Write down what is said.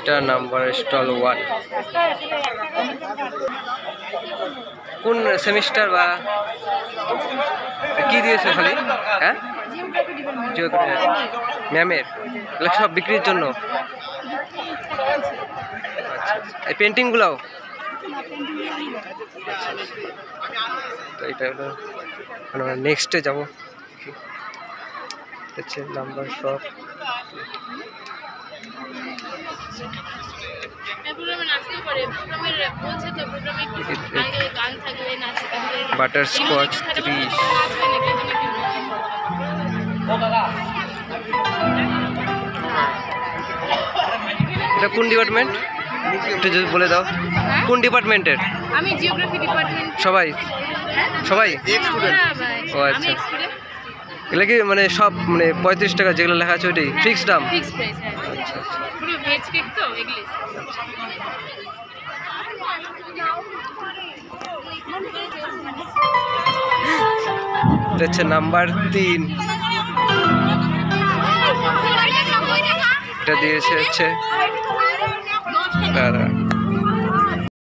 এটা number stall 1। কোন semester বা কি দিয়েছে খালি? হ্যাঁ, ম্যামের এগুলো সব বিক্রির জন্য। আচ্ছা, এই পেন্টিংগুলোও? তো এটা হলো আমরা নেক্সটে যাবো। হচ্ছে নাম্বার শপ। বাটারস্কচ 30। এটা কোন ডিপার্টমেন্ট একটু যদি বলে দাও? কোন ডিপার্টমেন্টের? আমি জিওগ্রাফি ডিপার্টমেন্ট। সবাই সবাই ও আচ্ছা, এগুলো কি মানে সব মানে 35 টাকা যেগুলো লেখা আছে ওইটাই ফিক্সড দাম? Fix price. আচ্ছা আচ্ছা, পুরো ভেজ কেক তো এগুলিস। এটা হচ্ছে নাম্বার 3। এটা দিয়েছে হচ্ছে